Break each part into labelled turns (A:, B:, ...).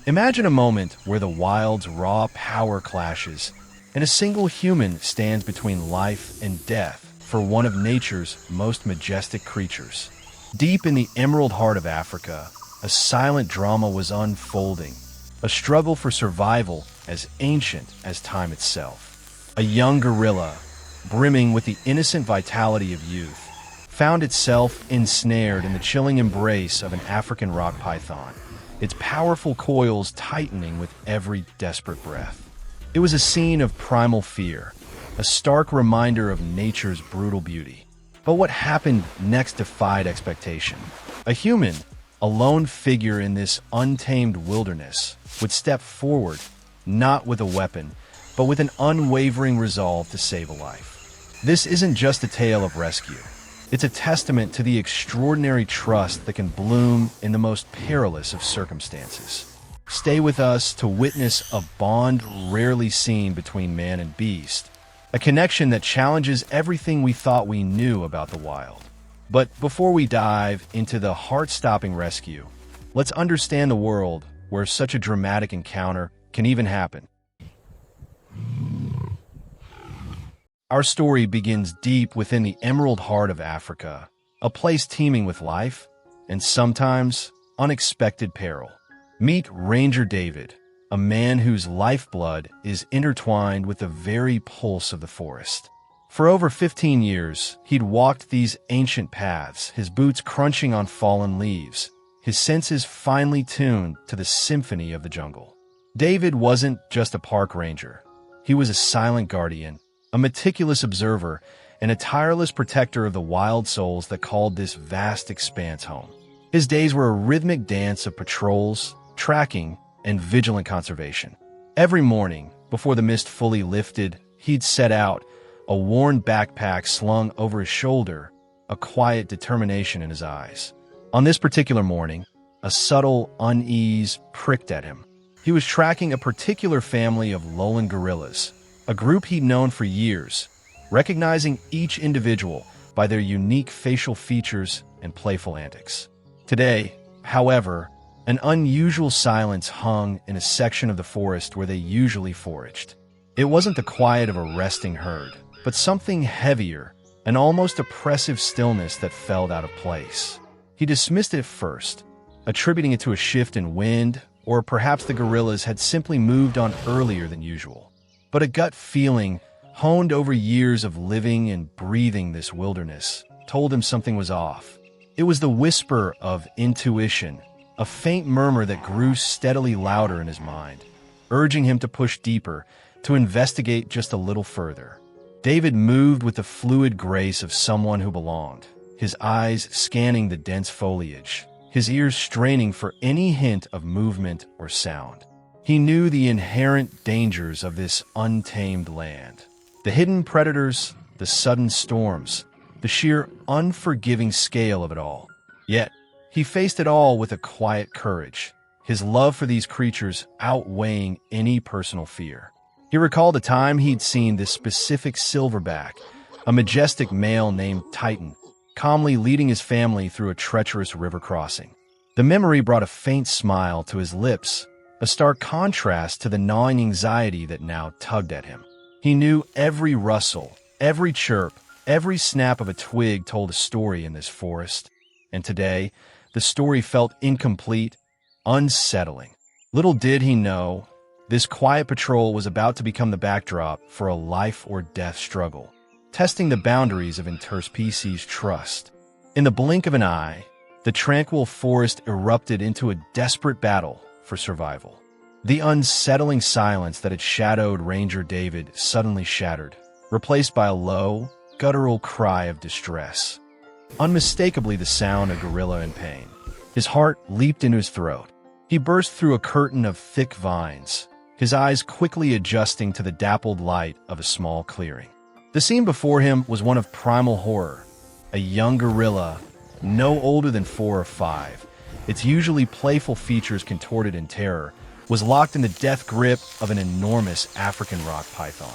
A: Imagine a moment where the wild's raw power clashes, and a single human stands between life and death for one of nature's most majestic creatures. Deep in the emerald heart of Africa, a silent drama was unfolding, a struggle for survival as ancient as time itself. A young gorilla, brimming with the innocent vitality of youth, found itself ensnared in the chilling embrace of an African rock python, its powerful coils tightening with every desperate breath. It was a scene of primal fear, a stark reminder of nature's brutal beauty. But what happened next defied expectation. A human, a lone figure in this untamed wilderness, would step forward, not with a weapon, but with an unwavering resolve to save a life. This isn't just a tale of rescue. It's a testament to the extraordinary trust that can bloom in the most perilous of circumstances. Stay with us to witness a bond rarely seen between man and beast, a connection that challenges everything we thought we knew about the wild. But before we dive into the heart-stopping rescue, let's understand the world where such a dramatic encounter can even happen. Our story begins deep within the emerald heart of Africa, a place teeming with life and sometimes unexpected peril. Meet Ranger David, a man whose lifeblood is intertwined with the very pulse of the forest. For over 15 years, he'd walked these ancient paths, his boots crunching on fallen leaves, his senses finely tuned to the symphony of the jungle. David wasn't just a park ranger. He was a silent guardian, a meticulous observer, and a tireless protector of the wild souls that called this vast expanse home. His days were a rhythmic dance of patrols, tracking, and vigilant conservation. Every morning, before the mist fully lifted, he'd set out, a worn backpack slung over his shoulder, a quiet determination in his eyes. On this particular morning, a subtle unease pricked at him. He was tracking a particular family of lowland gorillas, a group he'd known for years, recognizing each individual by their unique facial features and playful antics. Today, however, an unusual silence hung in a section of the forest where they usually foraged. It wasn't the quiet of a resting herd, but something heavier, an almost oppressive stillness that felt out of place. He dismissed it at first, attributing it to a shift in wind, or perhaps the gorillas had simply moved on earlier than usual. But a gut feeling, honed over years of living and breathing this wilderness, told him something was off. It was the whisper of intuition, a faint murmur that grew steadily louder in his mind, urging him to push deeper, to investigate just a little further. David moved with the fluid grace of someone who belonged, his eyes scanning the dense foliage, his ears straining for any hint of movement or sound. He knew the inherent dangers of this untamed land. The hidden predators, the sudden storms, the sheer unforgiving scale of it all. Yet, he faced it all with a quiet courage, his love for these creatures outweighing any personal fear. He recalled a time he'd seen this specific silverback, a majestic male named Titan, calmly leading his family through a treacherous river crossing. The memory brought a faint smile to his lips, a stark contrast to the gnawing anxiety that now tugged at him. He knew every rustle, every chirp, every snap of a twig told a story in this forest, and today, the story felt incomplete, unsettling. Little did he know, this quiet patrol was about to become the backdrop for a life-or-death struggle, testing the boundaries of interspecies trust. In the blink of an eye, the tranquil forest erupted into a desperate battle for survival. The unsettling silence that had shadowed Ranger David suddenly shattered, replaced by a low, guttural cry of distress. Unmistakably the sound of a gorilla in pain. His heart leaped into his throat. He burst through a curtain of thick vines, his eyes quickly adjusting to the dappled light of a small clearing. The scene before him was one of primal horror. A young gorilla, no older than 4 or 5, its usually playful features contorted in terror, was locked in the death grip of an enormous African rock python.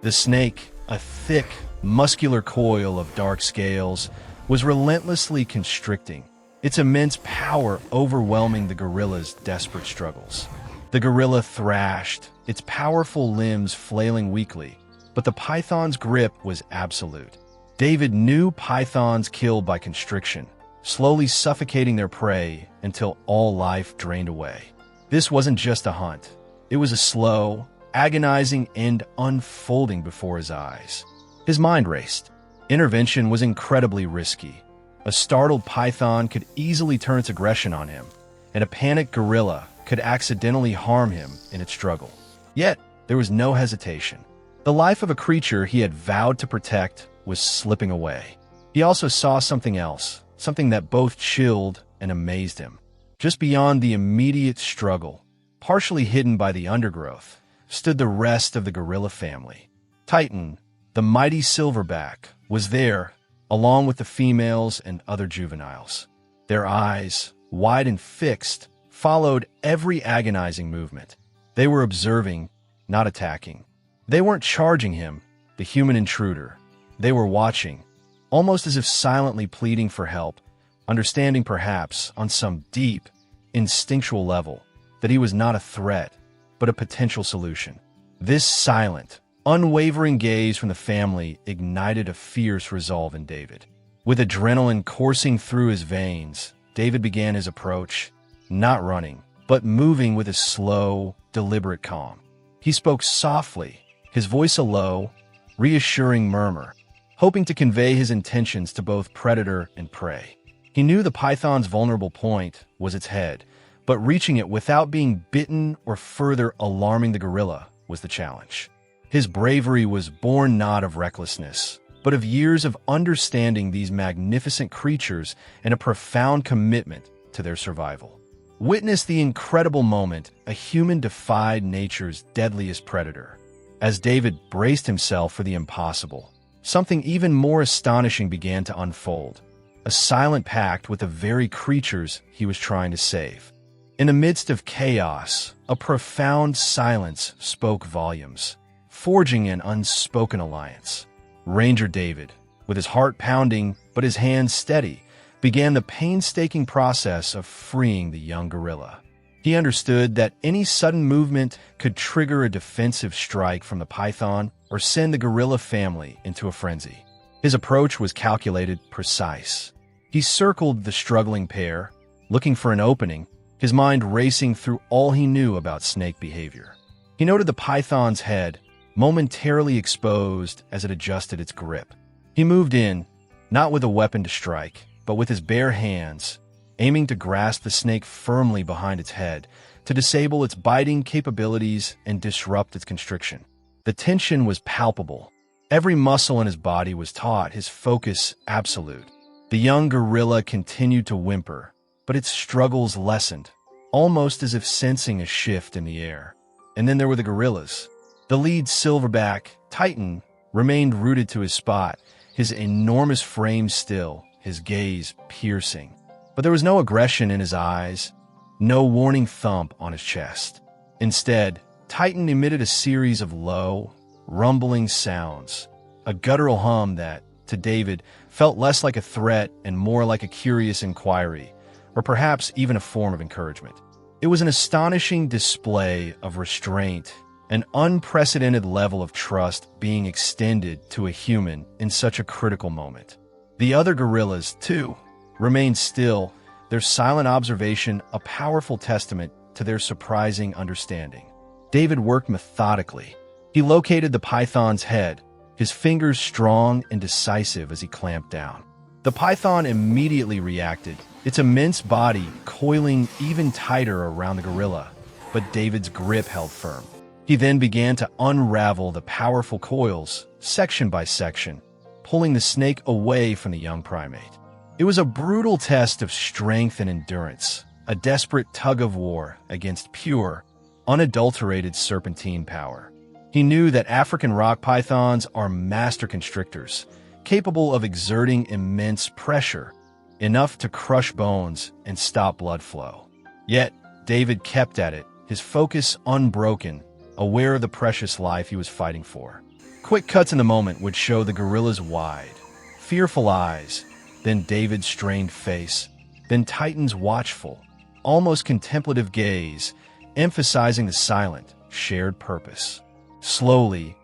A: The snake, a thick, muscular coil of dark scales, was relentlessly constricting, its immense power overwhelming the gorilla's desperate struggles. The gorilla thrashed, its powerful limbs flailing weakly, but the python's grip was absolute. David knew pythons kill by constriction, slowly suffocating their prey until all life drained away. This wasn't just a hunt. It was a slow, agonizing end unfolding before his eyes. His mind raced. Intervention was incredibly risky. A startled python could easily turn its aggression on him, and a panicked gorilla could accidentally harm him in its struggle. Yet, there was no hesitation. The life of a creature he had vowed to protect was slipping away. He also saw something else, something that both chilled and amazed him. Just beyond the immediate struggle, partially hidden by the undergrowth, stood the rest of the gorilla family. Titan, the mighty silverback, was there, along with the females and other juveniles. Their eyes, wide and fixed, followed every agonizing movement. They were observing, not attacking. They weren't charging him, the human intruder. They were watching, almost as if silently pleading for help, understanding perhaps, on some deep, instinctual level, that he was not a threat, but a potential solution. This silent, unwavering gaze from the family ignited a fierce resolve in David. With adrenaline coursing through his veins, David began his approach, not running, but moving with a slow, deliberate calm. He spoke softly, his voice a low, reassuring murmur, hoping to convey his intentions to both predator and prey. He knew the python's vulnerable point was its head, but reaching it without being bitten or further alarming the gorilla was the challenge. His bravery was born not of recklessness, but of years of understanding these magnificent creatures and a profound commitment to their survival. Witness the incredible moment a human defied nature's deadliest predator. As David braced himself for the impossible, something even more astonishing began to unfold. A silent pact with the very creatures he was trying to save. In the midst of chaos, a profound silence spoke volumes, forging an unspoken alliance. Ranger David, with his heart pounding but his hands steady, began the painstaking process of freeing the young gorilla. He understood that any sudden movement could trigger a defensive strike from the python or send the gorilla family into a frenzy. His approach was calculated, precise. He circled the struggling pair, looking for an opening, his mind racing through all he knew about snake behavior. He noted the python's head, momentarily exposed as it adjusted its grip. He moved in, not with a weapon to strike, but with his bare hands, aiming to grasp the snake firmly behind its head, to disable its biting capabilities and disrupt its constriction. The tension was palpable. Every muscle in his body was taut, his focus absolute. The young gorilla continued to whimper, but its struggles lessened, almost as if sensing a shift in the air. And then there were the gorillas. The lead silverback, Titan, remained rooted to his spot, his enormous frame still, his gaze piercing. But there was no aggression in his eyes, no warning thump on his chest. Instead, Titan emitted a series of low, rumbling sounds, a guttural hum that, to David, felt less like a threat and more like a curious inquiry, or perhaps even a form of encouragement. It was an astonishing display of restraint, an unprecedented level of trust being extended to a human in such a critical moment. The other gorillas, too, remained still, their silent observation a powerful testament to their surprising understanding. David worked methodically. He located the python's head, his fingers strong and decisive as he clamped down. The python immediately reacted, its immense body coiling even tighter around the gorilla, but David's grip held firm. He then began to unravel the powerful coils, section by section, pulling the snake away from the young primate. It was a brutal test of strength and endurance, a desperate tug-of-war against pure, unadulterated serpentine power. He knew that African rock pythons are master constrictors, capable of exerting immense pressure, enough to crush bones and stop blood flow. Yet, David kept at it, his focus unbroken, aware of the precious life he was fighting for. Quick cuts in the moment would show the gorilla's wide, fearful eyes, then David's strained face, then Titan's watchful, almost contemplative gaze, emphasizing the silent, shared purpose. Slowly,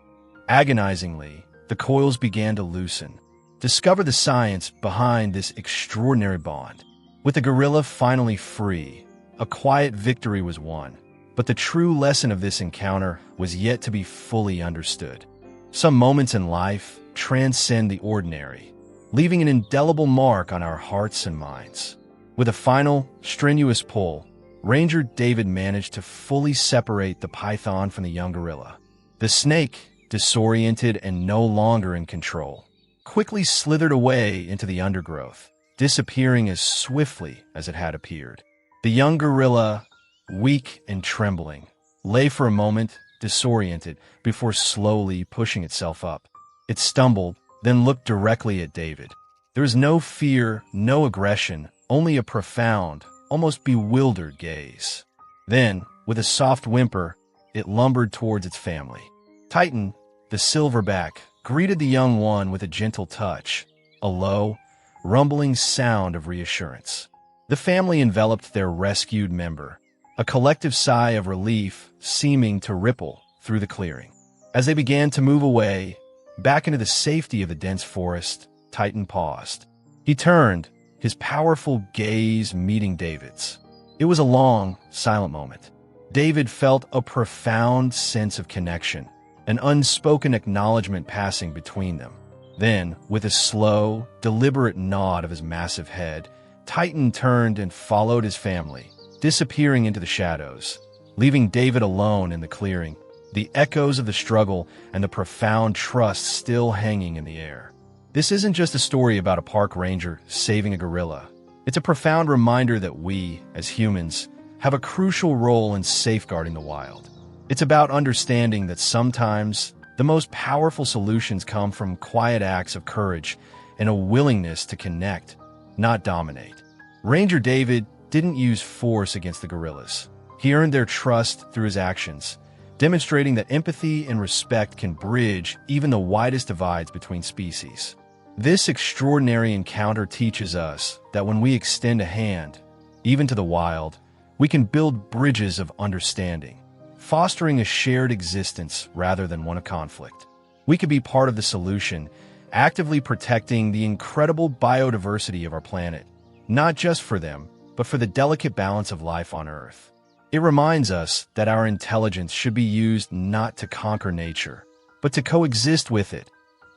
A: agonizingly, the coils began to loosen. Discover the science behind this extraordinary bond. With the gorilla finally free, a quiet victory was won. But the true lesson of this encounter was yet to be fully understood. Some moments in life transcend the ordinary, leaving an indelible mark on our hearts and minds. With a final, strenuous pull, Ranger David managed to fully separate the python from the young gorilla. The snake, disoriented and no longer in control, quickly slithered away into the undergrowth, disappearing as swiftly as it had appeared. The young gorilla, weak and trembling, lay for a moment, disoriented, before slowly pushing itself up. It stumbled, then looked directly at David. There was no fear, no aggression, only a profound, almost bewildered gaze. Then, with a soft whimper, it lumbered towards its family. Titan, the silverback, greeted the young one with a gentle touch, a low, rumbling sound of reassurance. The family enveloped their rescued member, a collective sigh of relief seeming to ripple through the clearing. As they began to move away, back into the safety of the dense forest, Titan paused. He turned, his powerful gaze meeting David's. It was a long, silent moment. David felt a profound sense of connection, an unspoken acknowledgement passing between them. Then, with a slow, deliberate nod of his massive head, Titan turned and followed his family, disappearing into the shadows, leaving David alone in the clearing, the echoes of the struggle and the profound trust still hanging in the air. This isn't just a story about a park ranger saving a gorilla. It's a profound reminder that we, as humans, have a crucial role in safeguarding the wild. It's about understanding that sometimes the most powerful solutions come from quiet acts of courage and a willingness to connect, not dominate. Ranger David didn't use force against the gorillas. He earned their trust through his actions, demonstrating that empathy and respect can bridge even the widest divides between species. This extraordinary encounter teaches us that when we extend a hand, even to the wild, we can build bridges of understanding, fostering a shared existence rather than one of conflict. We could be part of the solution, actively protecting the incredible biodiversity of our planet, not just for them, but for the delicate balance of life on Earth. It reminds us that our intelligence should be used not to conquer nature, but to coexist with it,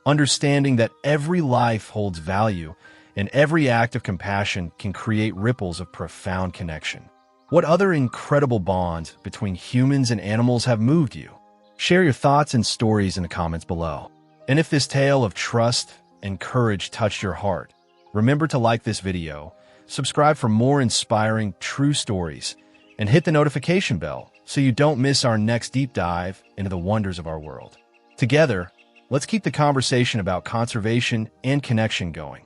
A: understanding that every life holds value and every act of compassion can create ripples of profound connection. What other incredible bonds between humans and animals have moved you? Share your thoughts and stories in the comments below. And if this tale of trust and courage touched your heart, remember to like this video, subscribe for more inspiring true stories, and hit the notification bell so you don't miss our next deep dive into the wonders of our world. Together, let's keep the conversation about conservation and connection going.